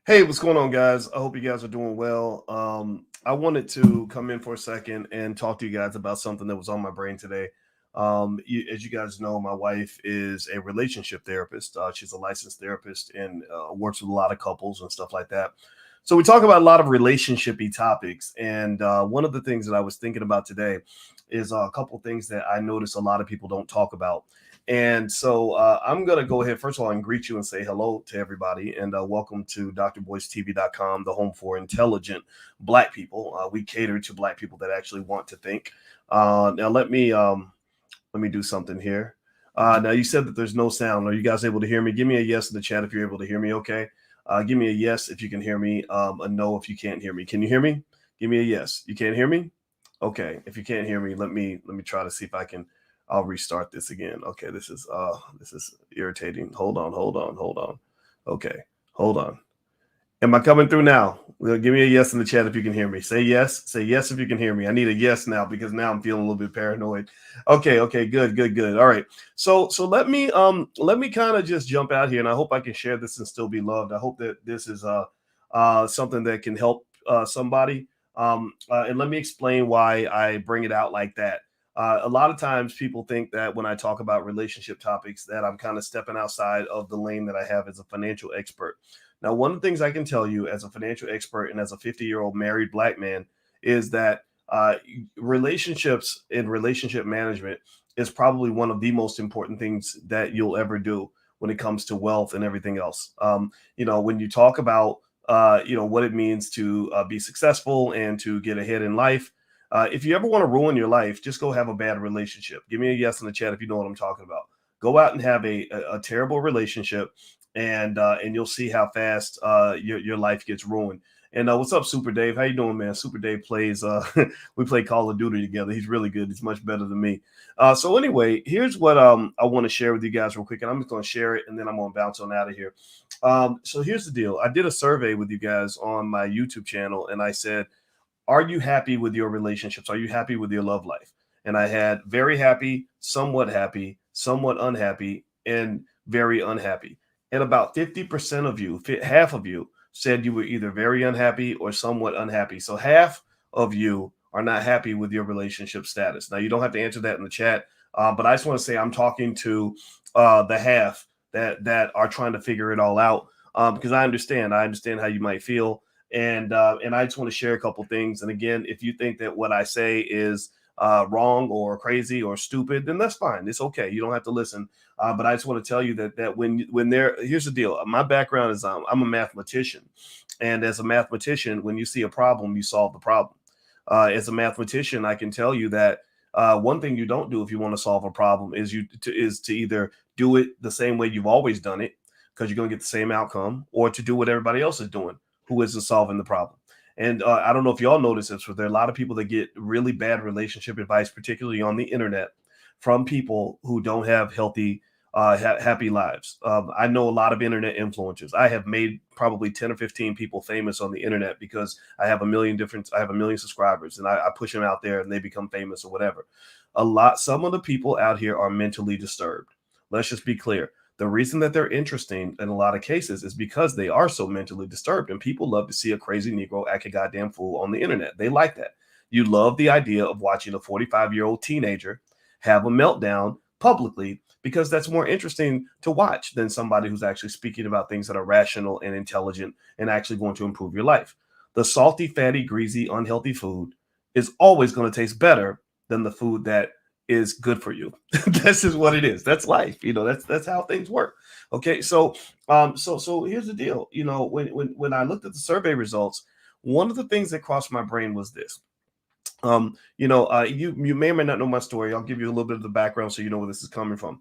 Hey, what's going on, guys? I hope you guys are doing well. I wanted to come in for a second and talk to you guys about something that was on my brain today. As you guys know, my wife is a relationship therapist. She's a licensed therapist and works with a lot of couples and stuff like that. So we talk about a lot of relationshipy topics. And one of the things that I was thinking about today is a couple things that I notice a lot of people don't talk about. And so I'm going to go ahead, first of all, and greet you and say hello to everybody. And welcome to drboystv.com, the home for intelligent Black people. We cater to Black people that actually want to think. Now, let me do something here. Now, you said that there's no sound. Are you guys able to hear me? Give me a yes in the chat if you're able to hear me, okay? Give me a yes if you can hear me, a no if you can't hear me. Can you hear me? Give me a yes. You can't hear me? Okay. If you can't hear me, let me try to see if I can. I'll restart this again. Okay, this is irritating. Hold on. Okay, hold on. Am I coming through now? Well, give me a yes in the chat if you can hear me. Say yes. Say yes if you can hear me. I need a yes now because now I'm feeling a little bit paranoid. Okay, good. All right. So let me kind of just jump out here, and I hope I can share this and still be loved. I hope that this is something that can help somebody. And let me explain why I bring it out like that. A lot of times people think that when I talk about relationship topics that I'm kind of stepping outside of the lane that I have as a financial expert. Now, one of the things I can tell you as a financial expert and as a 50-year-old married Black man is that relationships and relationship management is probably one of the most important things that you'll ever do when it comes to wealth and everything else. When you talk about what it means to be successful and to get ahead in life. If you ever want to ruin your life, just go have a bad relationship. Give me a yes in the chat if you know what I'm talking about. Go out and have a terrible relationship, and you'll see how fast your life gets ruined. And what's up, Super Dave? How you doing, man? Super Dave plays. We play Call of Duty together. He's really good. He's much better than me. So anyway, here's what I want to share with you guys real quick, and I'm just going to share it, and then I'm going to bounce on out of here. So here's the deal. I did a survey with you guys on my YouTube channel, and I said, are you happy with your relationships? Are you happy with your love life? And I had very happy, somewhat unhappy, and very unhappy. And about 50% of you, half of you, said you were either very unhappy or somewhat unhappy. So half of you are not happy with your relationship status. Now, you don't have to answer that in the chat, but I just want to say I'm talking to the half that are trying to figure it all out, because I understand how you might feel. And I just want to share a couple things. And again, if you think that what I say is wrong or crazy or stupid, then that's fine. It's okay. You don't have to listen. But I just want to tell you that when here's the deal. My background is I'm a mathematician, and as a mathematician, when you see a problem, you solve the problem. As a mathematician, I can tell you that one thing you don't do if you want to solve a problem is to either do it the same way you've always done it, because you're going to get the same outcome, or to do what everybody else is doing, who isn't solving the problem. And I don't know if y'all notice this, but there are a lot of people that get really bad relationship advice, particularly on the internet, from people who don't have healthy, happy lives. I know a lot of internet influencers. I have made probably 10 or 15 people famous on the internet because I have a million subscribers, and I push them out there and they become famous or whatever. Some of the people out here are mentally disturbed. Let's just be clear. The reason that they're interesting in a lot of cases is because they are so mentally disturbed, and people love to see a crazy Negro act a goddamn fool on the internet. They like that. You love the idea of watching a 45-year-old teenager have a meltdown publicly, because that's more interesting to watch than somebody who's actually speaking about things that are rational and intelligent and actually going to improve your life. The salty, fatty, greasy, unhealthy food is always going to taste better than the food that is good for you. This is what it is. That's life. That's how things work. Okay. So here's the deal. When I looked at the survey results, one of the things that crossed my brain was this. You may or may not know my story. I'll give you a little bit of the background so you know where this is coming from.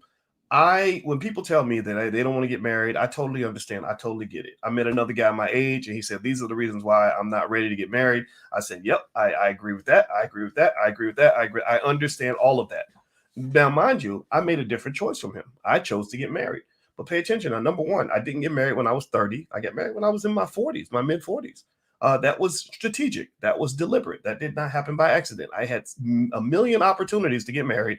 When people tell me that they don't want to get married, I totally understand. I totally get it. I met another guy my age, and he said, these are the reasons why I'm not ready to get married. I said, yep, I agree with that. I agree with that. I agree with that. I agree. I understand all of that. Now, mind you, I made a different choice from him. I chose to get married. But pay attention. Now, number one, I didn't get married when I was 30. I got married when I was in my 40s, my mid 40s. That was strategic. That was deliberate. That did not happen by accident. I had a million opportunities to get married.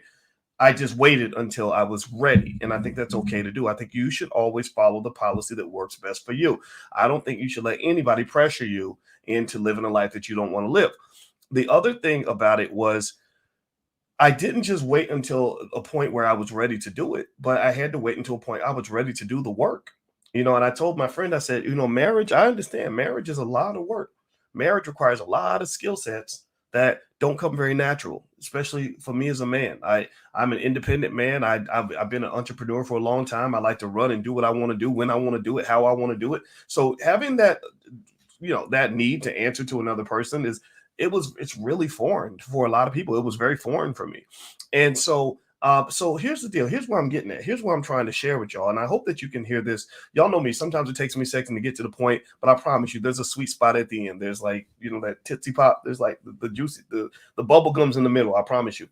I just waited until I was ready. And I think that's okay to do. I think you should always follow the policy that works best for you. I don't think you should let anybody pressure you into living a life that you don't want to live. The other thing about it was I didn't just wait until a point where I was ready to do it, but I had to wait until a point I was ready to do the work. And I told my friend, I said, marriage, I understand marriage is a lot of work. Marriage requires a lot of skill sets that don't come very natural, especially for me as a man. I'm an independent man. I've been an entrepreneur for a long time. I like to run and do what I want to do, when I want to do it, how I want to do it. So having that, that need to answer to another person it's really foreign for a lot of people. It was very foreign for me. And so here's the deal. Here's where I'm getting at. Here's what I'm trying to share with y'all. And I hope that you can hear this. Y'all know me. Sometimes it takes me a second to get to the point, but I promise you there's a sweet spot at the end. There's like, that Tootsie Pop. There's like the juicy, the bubble gums in the middle. I promise you.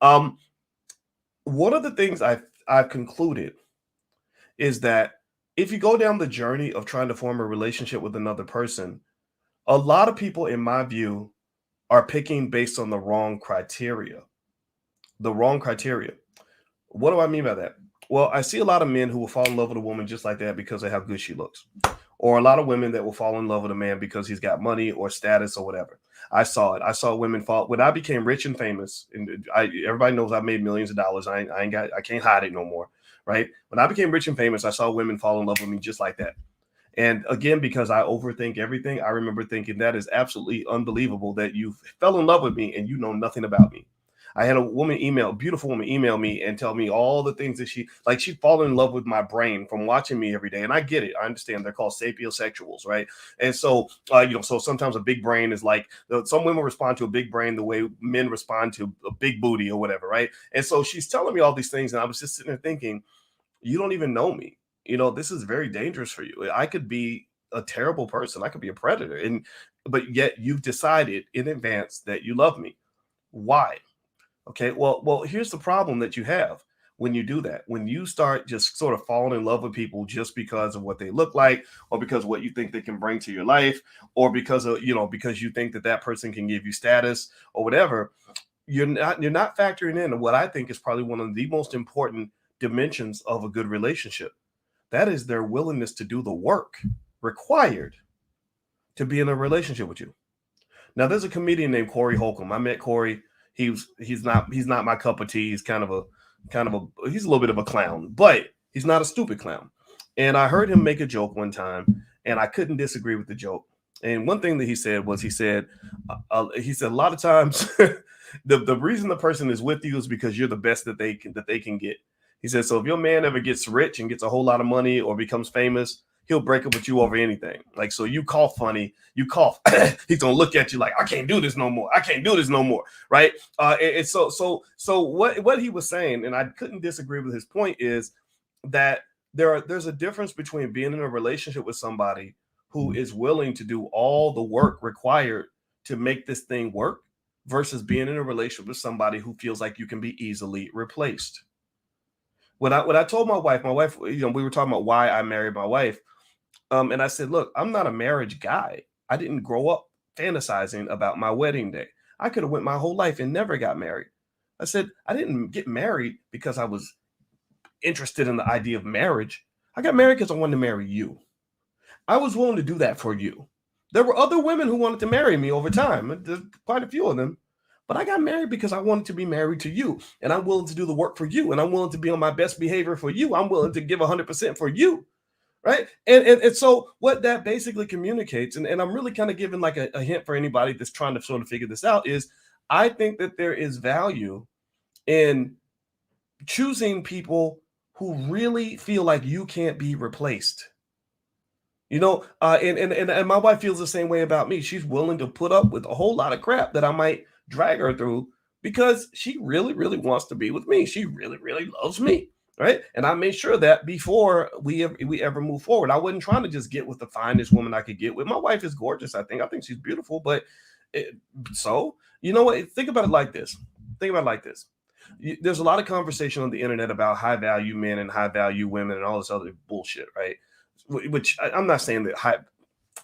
One of the things I've concluded is that if you go down the journey of trying to form a relationship with another person, a lot of people, in my view, are picking based on the wrong criteria. The wrong criteria. What do I mean by that? Well, I see a lot of men who will fall in love with a woman just like that because of how good she looks. Or a lot of women that will fall in love with a man because he's got money or status or whatever. I saw it. I saw women fall. When I became rich and famous, and everybody knows I've made millions of dollars. I can't hide it no more, right? When I became rich and famous, I saw women fall in love with me just like that. And again, because I overthink everything, I remember thinking that is absolutely unbelievable that you fell in love with me and you know nothing about me. I had a beautiful woman email me and tell me all the things that she'd fallen in love with my brain from watching me every day. And I get it. I understand they're called sapiosexuals, right? And so, so sometimes a big brain is like, some women respond to a big brain the way men respond to a big booty or whatever, right? And so she's telling me all these things. And I was just sitting there thinking, you don't even know me. This is very dangerous for you. I could be a terrible person. I could be a predator. But yet you've decided in advance that you love me. Why? Okay. Well, here's the problem that you have when you do that. When you start just sort of falling in love with people just because of what they look like, or because of what you think they can bring to your life, or because because you think that person can give you status or whatever, you're not factoring in what I think is probably one of the most important dimensions of a good relationship. That is their willingness to do the work required to be in a relationship with you. Now, there's a comedian named Corey Holcomb. I met Corey. He's not my cup of tea. He's he's a little bit of a clown, but he's not a stupid clown. And I heard him make a joke one time, and I couldn't disagree with the joke. And one thing that he said was, he said a lot of times the reason the person is with you is because you're the best that they can get. He said, so if your man ever gets rich and gets a whole lot of money or becomes famous, he'll break up with you over anything. Like, so you cough funny, you cough, he's gonna look at you like, I can't do this no more. I can't do this no more. Right. And so what he was saying, and I couldn't disagree with his point, is that there's a difference between being in a relationship with somebody who is willing to do all the work required to make this thing work versus being in a relationship with somebody who feels like you can be easily replaced. When I told my wife, we were talking about why I married my wife. And I said, look, I'm not a marriage guy. I didn't grow up fantasizing about my wedding day. I could have went my whole life and never got married. I said, I didn't get married because I was interested in the idea of marriage. I got married because I wanted to marry you. I was willing to do that for you. There were other women who wanted to marry me over time. There's quite a few of them. But I got married because I wanted to be married to you. And I'm willing to do the work for you. And I'm willing to be on my best behavior for you. I'm willing to give 100% for you. Right. And so what that basically communicates, and I'm really kind of giving like a hint for anybody that's trying to sort of figure this out, is I think that there is value in choosing people who really feel like you can't be replaced. And my wife feels the same way about me. She's willing to put up with a whole lot of crap that I might drag her through because she really, really wants to be with me. She really, really loves me. Right. And I made sure that before we ever move forward, I wasn't trying to just get with the finest woman I could get with. My wife is gorgeous. I think she's beautiful. But you know what? Think about it like this. There's a lot of conversation on the internet about high value men and high value women and all this other bullshit. Right. Which I'm not saying that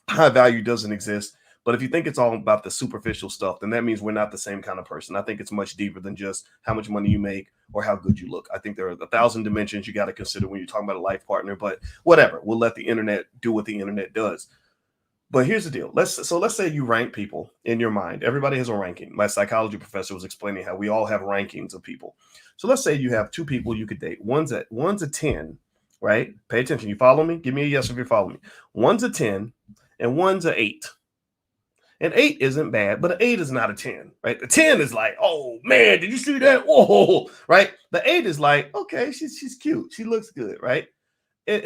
high value doesn't exist, But if you think it's all about the superficial stuff, then that means we're not the same kind of person. I think it's much deeper than just how much money you make or how good you look. I think there are 1,000 dimensions you got to consider when you're talking about a life partner. But whatever, we'll let the internet do what the internet does. But here's the deal. Let's say you rank people in your mind. Everybody has a ranking. My psychology professor was explaining how we all have rankings of people. So let's say you have two people you could date. One's a 10, right? Pay attention. You follow me? Give me a yes if you're following me. One's a 10 and one's a 8. An 8 isn't bad, but an 8 is not a 10, right? The 10 is like, oh man, did you see that? Whoa, right? The 8 is like, okay, she's cute. She looks good, right?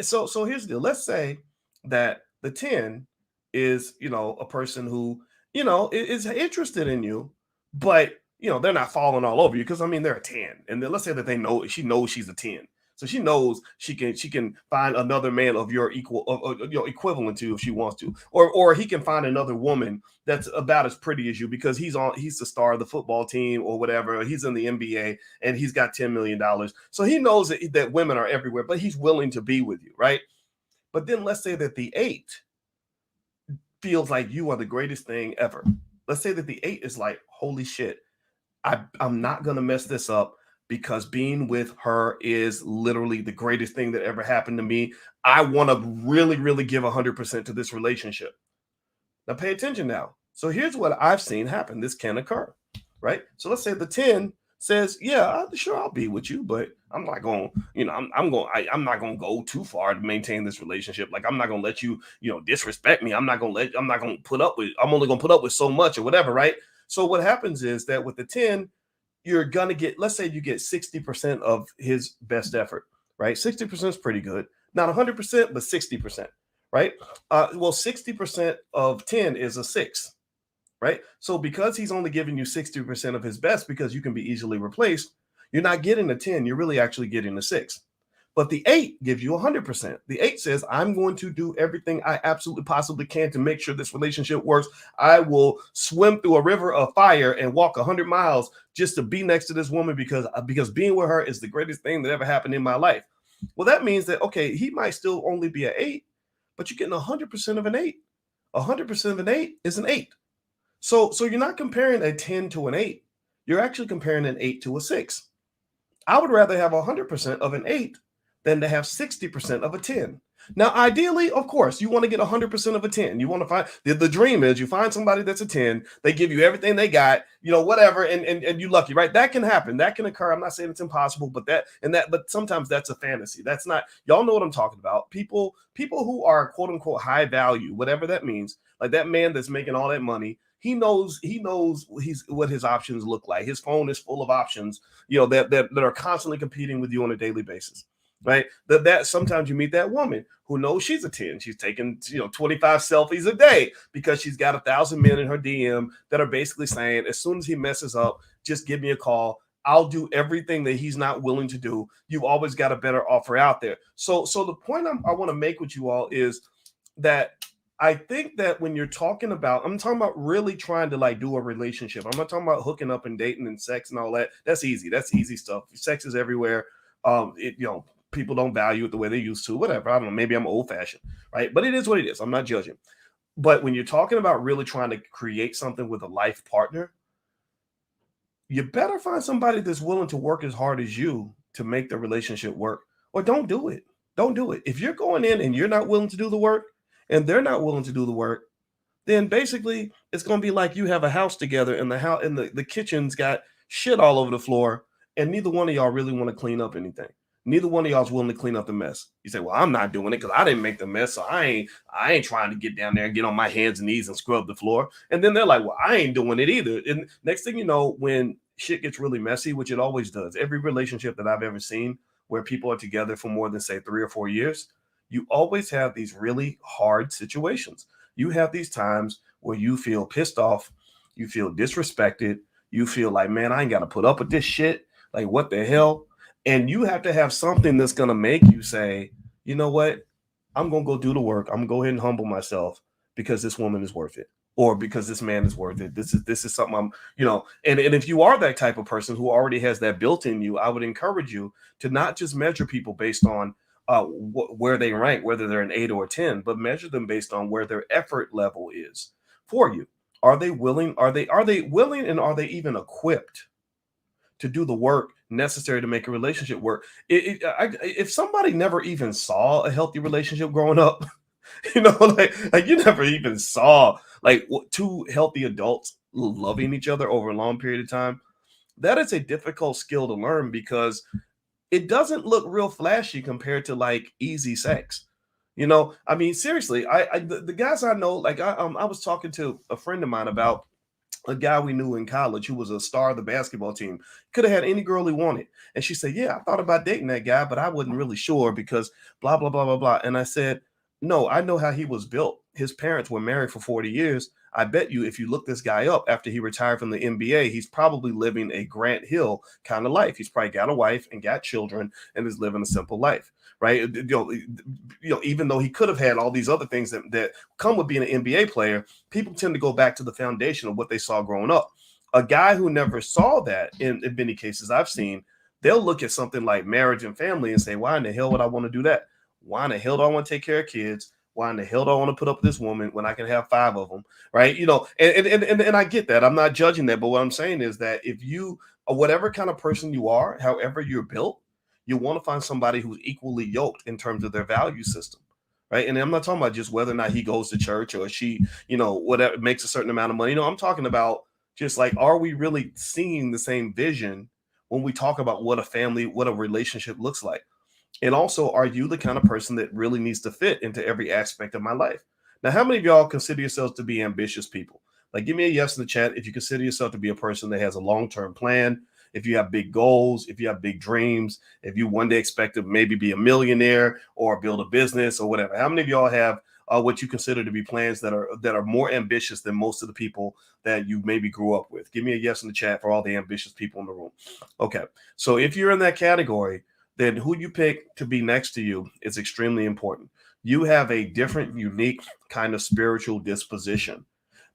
So here's the deal. Let's say that the 10 is, a person who, is interested in you, but they're not falling all over you because I mean they're a 10. And then let's say that she knows she's a 10. So she knows she can find another man of your equivalent to if she wants to, or he can find another woman that's about as pretty as you because he's the star of the football team or whatever. He's in the NBA and he's got $10 million. So he knows that women are everywhere, but he's willing to be with you, right? But then let's say that the 8 feels like you are the greatest thing ever. Let's say that the 8 is like, holy shit, I'm not gonna mess this up because being with her is literally the greatest thing that ever happened to me. I want to really, really give 100% to this relationship. Now pay attention now. So here's what I've seen happen. This can occur, right? So let's say the 10 says, yeah, sure, I'll be with you, but I'm not going, I'm not going to go too far to maintain this relationship. Like, I'm not going to let you, disrespect me. I'm not going to put up with, I'm only going to put up with so much or whatever, right? So what happens is that with the 10, you're going to get, let's say you get 60% of his best effort, right? 60% is pretty good. Not 100%, but 60%, right? Well, 60% of 10 is a 6, right? So because he's only giving you 60% of his best because you can be easily replaced, you're not getting a 10, you're really actually getting a 6. But the 8 gives you 100%. The 8 says, I'm going to do everything I absolutely possibly can to make sure this relationship works. I will swim through a river of fire and walk 100 miles just to be next to this woman because being with her is the greatest thing that ever happened in my life. Well, that means that, okay, he might still only be an 8, but you're getting 100% of an 8. 100% of an 8 is an 8. So you're not comparing a 10 to an 8. You're actually comparing an 8 to a 6. I would rather have 100% of an 8 than to have 60% of a 10. Now, ideally, of course, you want to get 100% of a 10. You want to find the dream is you find somebody that's a 10, they give you everything they got, whatever, and you lucky, right? That can happen. That can occur. I'm not saying it's impossible, but sometimes that's a fantasy. That's not, y'all know what I'm talking about. People who are quote unquote high value, whatever that means, like that man that's making all that money. He knows what his options look like. His phone is full of options, that are constantly competing with you on a daily basis. Right. That sometimes you meet that woman who knows she's a 10. She's taking 25 selfies a day because she's got 1,000 men in her DM that are basically saying, as soon as he messes up, just give me a call. I'll do everything that he's not willing to do. You've always got a better offer out there. So the point I want to make with you all is that I think that when you're talking about, I'm talking about really trying to like do a relationship. I'm not talking about hooking up and dating and sex and all that. That's easy. That's easy stuff. Sex is everywhere. People don't value it the way they used to, whatever. I don't know. Maybe I'm old fashioned, right? But it is what it is. I'm not judging. But when you're talking about really trying to create something with a life partner, you better find somebody that's willing to work as hard as you to make the relationship work, or don't do it. Don't do it. If you're going in and you're not willing to do the work and they're not willing to do the work, then basically it's going to be like you have a house together and the kitchen's got shit all over the floor and neither one of y'all really want to clean up anything. Neither one of y'all is willing to clean up the mess. You say, well, I'm not doing it because I didn't make the mess. So I ain't trying to get down there and get on my hands and knees and scrub the floor. And then they're like, well, I ain't doing it either. And next thing you know, when shit gets really messy, which it always does, every relationship that I've ever seen where people are together for more than say 3 or 4 years, you always have these really hard situations. You have these times where you feel pissed off, you feel disrespected, you feel like, man, I ain't got to put up with this shit. Like, what the hell? And you have to have something that's going to make you say, you know what? I'm going to go do the work. I'm going to go ahead and humble myself because this woman is worth it, or because this man is worth it. This is something I'm, and if you are that type of person who already has that built in you, I would encourage you to not just measure people based on where they rank, whether they're an 8 or a 10, but measure them based on where their effort level is. for you? Are they willing? Are they willing, and are they even equipped to do the work necessary to make a relationship work? If somebody never even saw a healthy relationship growing up, like you never even saw like two healthy adults loving each other over a long period of time, that is a difficult skill to learn because it doesn't look real flashy compared to like easy sex. I mean, seriously, the guys I know, like I was talking to a friend of mine about a guy we knew in college who was a star of the basketball team. Could have had any girl he wanted. And she said, "Yeah, I thought about dating that guy, but I wasn't really sure because blah, blah, blah, blah, blah." And I said, "No, I know how he was built. His parents were married for 40 years. I bet you if you look this guy up after he retired from the NBA, he's probably living a Grant Hill kind of life. He's probably got a wife and got children and is living a simple life." Right. Even though he could have had all these other things that come with being an NBA player, people tend to go back to the foundation of what they saw growing up. A guy who never saw that, in many cases I've seen, they'll look at something like marriage and family and say, why in the hell would I want to do that? Why in the hell do I want to take care of kids? Why in the hell do I want to put up with this woman when I can have five of them? Right. And I get that. I'm not judging that. But what I'm saying is that if you, or whatever kind of person you are, however you're built, you want to find somebody who's equally yoked in terms of their value system. Right. And I'm not talking about just whether or not he goes to church or she, whatever makes a certain amount of money. I'm talking about just like, are we really seeing the same vision when we talk about what a family, what a relationship looks like? And also, are you the kind of person that really needs to fit into every aspect of my life? Now, how many of y'all consider yourselves to be ambitious people? Like, give me a yes in the chat if you consider yourself to be a person that has a long-term plan, if you have big goals, if you have big dreams, if you one day expect to maybe be a millionaire or build a business or whatever. How many of y'all have what you consider to be plans that are more ambitious than most of the people that you maybe grew up with? Give me a yes in the chat for all the ambitious people in the room. Okay, so if you're in that category, then who you pick to be next to you is extremely important. You have a different, unique kind of spiritual disposition.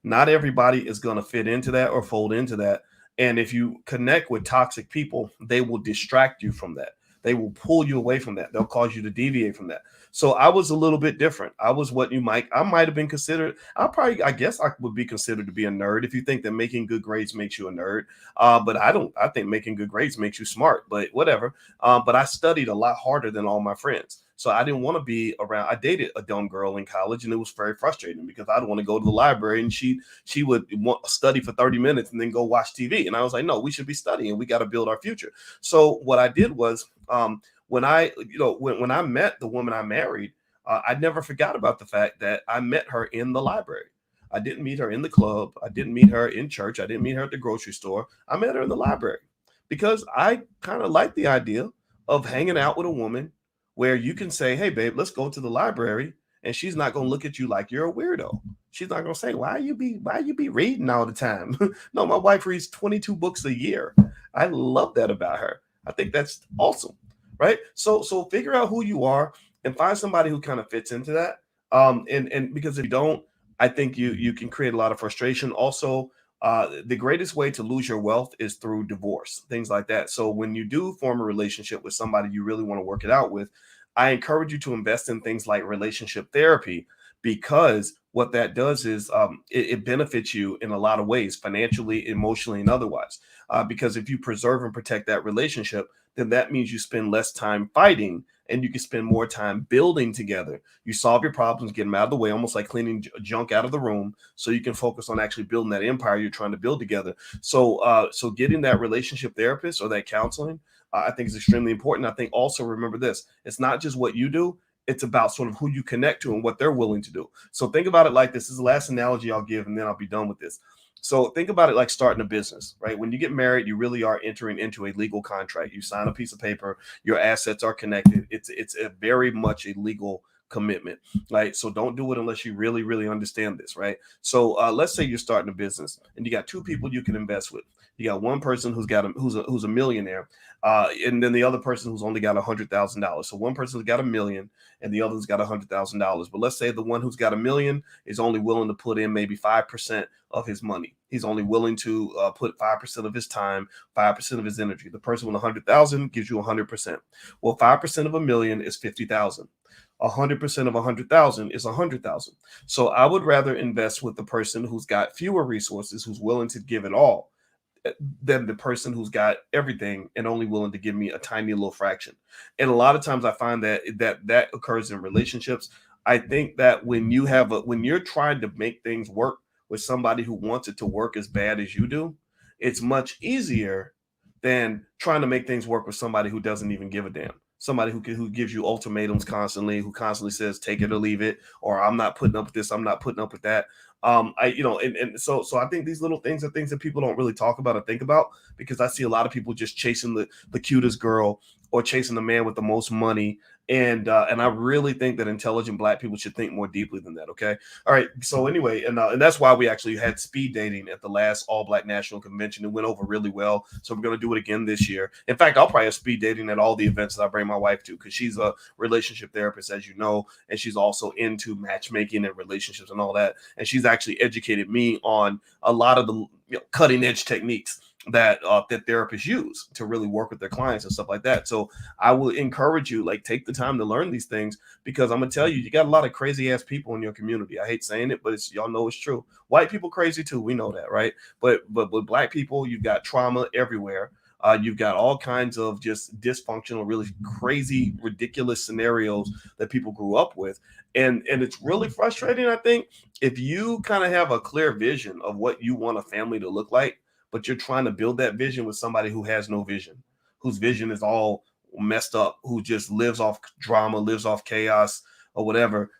Not everybody is going to fit into that or fold into that. And if you connect with toxic people, they will distract you from that. They will pull you away from that. They'll cause you to deviate from that. So I was a little bit different. I was what I might have been considered. I guess I would be considered to be a nerd if you think that making good grades makes you a nerd. But I don't, I think making good grades makes you smart, but whatever. But I studied a lot harder than all my friends. So I didn't want to be around. I dated a dumb girl in college, and it was very frustrating because I'd want to go to the library and she would want study for 30 minutes and then go watch TV. And I was like, no, we should be studying. We got to build our future. So what I did was when I met the woman I married, I never forgot about the fact that I met her in the library. I didn't meet her in the club. I didn't meet her in church. I didn't meet her at the grocery store. I met her in the library because I kind of like the idea of hanging out with a woman where you can say, "Hey, babe, let's go to the library," and she's not going to look at you like you're a weirdo. She's not going to say, why you be reading all the time?" No, my wife reads 22 books a year. I love that about her. I think that's awesome, right? So figure out who you are and find somebody who kind of fits into that. And because if you don't, I think you can create a lot of frustration. Also, the greatest way to lose your wealth is through divorce, things like that. So when you do form a relationship with somebody you really want to work it out with, I encourage you to invest in things like relationship therapy, because what that does is it benefits you in a lot of ways, financially, emotionally, and otherwise. Because if you preserve and protect that relationship, then that means you spend less time fighting and you can spend more time building together. You solve your problems, get them out of the way, almost like cleaning junk out of the room, so you can focus on actually building that empire you're trying to build together. So getting that relationship therapist or that counseling, I think is extremely important. I think also remember this: it's not just what you do; it's about sort of who you connect to and what they're willing to do. So think about it like this. This is the last analogy I'll give, and then I'll be done with this. So think about it like starting a business, right? When you get married, you really are entering into a legal contract. You sign a piece of paper, your assets are connected. It's a very much a legal commitment, right? So don't do it unless you really, really understand this, right? So let's say you're starting a business and you got two people you can invest with. You got one person who's a millionaire, and then the other person who's only got $100,000. So one person's got a million, and the other's got $100,000. But let's say the one who's got a million is only willing to put in maybe 5% of his money. He's only willing to put 5% of his time, 5% of his energy. The person with 100,000 gives you 100%. Well, 5% of a million is 50,000. 100% of 100,000 is 100,000. So I would rather invest with the person who's got fewer resources, who's willing to give it all, than the person who's got everything and only willing to give me a tiny little fraction. And a lot of times I find that occurs in relationships. I think that when you're trying to make things work with somebody who wants it to work as bad as you do, it's much easier than trying to make things work with somebody who doesn't even give a damn. Somebody who gives you ultimatums constantly, who constantly says take it or leave it, or I'm not putting up with this, I'm not putting up with that. I you know and so I think these little things are things that people don't really talk about or think about, because I see a lot of people just chasing the cutest girl or chasing the man with the most money. And I really think that intelligent black people should think more deeply than that. Okay. All right. So anyway, and that's why we actually had speed dating at the last All Black National Convention. It went over really well. So we're going to do it again this year. In fact, I'll probably have speed dating at all the events that I bring my wife to, because she's a relationship therapist, as you know, and she's also into matchmaking and relationships and all that. And she's actually educated me on a lot of the cutting edge techniques that therapists use to really work with their clients and stuff like that. So I will encourage you, like, take the time to learn these things, because I'm gonna tell you, you got a lot of crazy ass people in your community. I hate saying it, but it's, y'all know it's true. White people crazy too, we know that, right? But with black people, you've got trauma everywhere. You've got all kinds of just dysfunctional, really crazy, ridiculous scenarios that people grew up with, and it's really frustrating. I think if you kind of have a clear vision of what you want a family to look like, but you're trying to build that vision with somebody who has no vision, whose vision is all messed up, who just lives off drama, lives off chaos or whatever.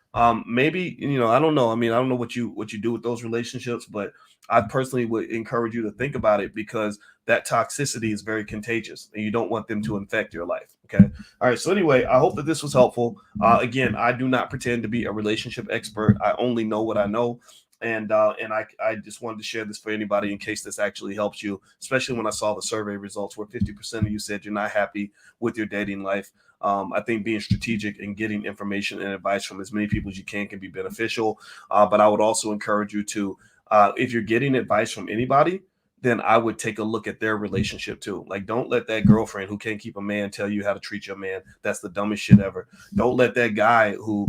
Maybe, I don't know. I mean, I don't know what you do with those relationships, but I personally would encourage you to think about it, because that toxicity is very contagious and you don't want them to infect your life. Okay. All right. So anyway, I hope that this was helpful. Again, I do not pretend to be a relationship expert. I only know what I know. And I just wanted to share this for anybody in case this actually helps you, especially when I saw the survey results where 50% of you said you're not happy with your dating life. I think being strategic and getting information and advice from as many people as you can be beneficial. But I would also encourage you to, if you're getting advice from anybody, then I would take a look at their relationship too. Like, don't let that girlfriend who can't keep a man tell you how to treat your man. That's the dumbest shit ever. Don't let that guy who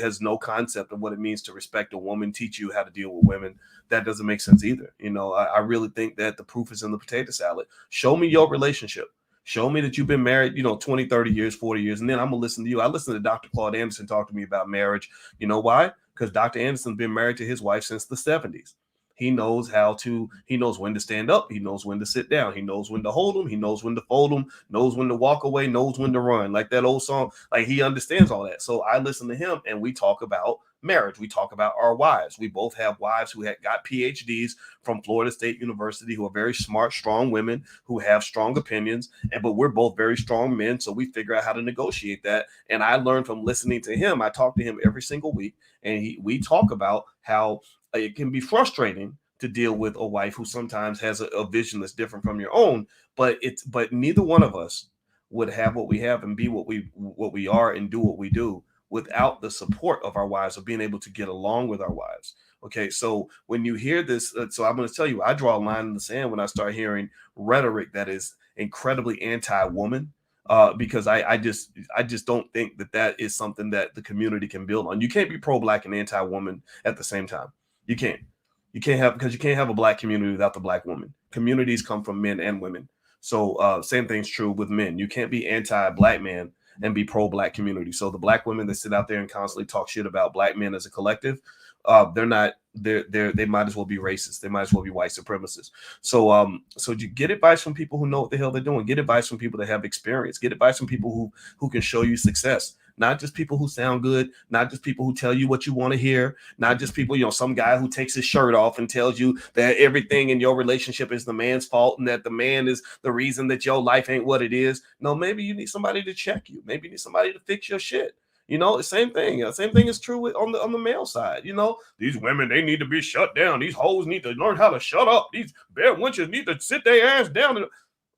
has no concept of what it means to respect a woman teach you how to deal with women. That doesn't make sense either. I really think that the proof is in the potato salad. Show me your relationship. Show me that you've been married, 20, 30 years, 40 years, and then I'm going to listen to you. I listened to Dr. Claude Anderson talk to me about marriage. You know why? Because Dr. Anderson's been married to his wife since the 70s. He knows when to stand up. He knows when to sit down. He knows when to hold them. He knows when to fold them, knows when to walk away, knows when to run. Like that old song, like he understands all that. So I listen to him and we talk about marriage. We talk about our wives. We both have wives who got PhDs from Florida State University, who are very smart, strong women who have strong opinions. But we're both very strong men. So we figure out how to negotiate that. And I learned from listening to him. I talk to him every single week, and we talk about how it can be frustrating to deal with a wife who sometimes has a vision that's different from your own, but neither one of us would have what we have and be what we are and do what we do without the support of our wives, of being able to get along with our wives. Okay, so when you hear this, so I'm going to tell you, I draw a line in the sand when I start hearing rhetoric that is incredibly anti-woman. Because I just don't think that is something that the community can build on. You can't be pro-black and anti-woman at the same time. You can't. Because you can't have a black community without the black woman. Communities come from men and women. So same thing's true with men. You can't be anti-black man and be pro-black community. So the black women that sit out there and constantly talk shit about black men as a collective, they might as well be racist. They might as well be white supremacists. So you get advice from people who know what the hell they're doing. Get advice from people that have experience. Get advice from people who can show you success. Not just people who sound good, not just people who tell you what you want to hear, not just people, some guy who takes his shirt off and tells you that everything in your relationship is the man's fault and that the man is the reason that your life ain't what it is. No, maybe you need somebody to check you. Maybe you need somebody to fix your shit. The same thing. Same thing is true on the male side. These women, they need to be shut down. These hoes need to learn how to shut up. These bad wenches need to sit their ass down.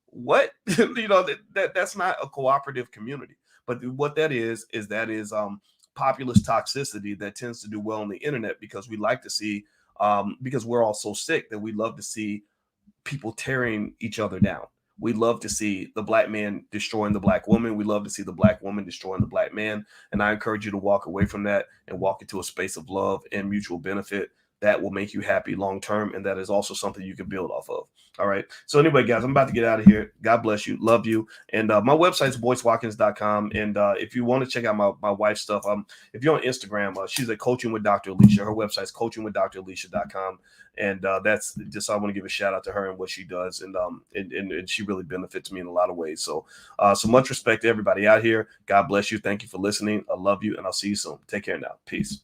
What? That's not a cooperative community. But what that is populist toxicity that tends to do well on the internet, because we like to see, because we're all so sick that we love to see people tearing each other down. We love to see the black man destroying the black woman. We love to see the black woman destroying the black man. And I encourage you to walk away from that and walk into a space of love and mutual benefit that will make you happy long term. And that is also something you can build off of. All right. So, anyway, guys, I'm about to get out of here. God bless you. Love you. And my website's boycewatkins.com. And if you want to check out my wife's stuff, if you're on Instagram, she's at Coaching with Dr. Alicia. Her website's coachingwithdralicia.com. And that's just, I want to give a shout out to her and what she does. And she really benefits me in a lot of ways. So much respect to everybody out here. God bless you. Thank you for listening. I love you. And I'll see you soon. Take care now. Peace.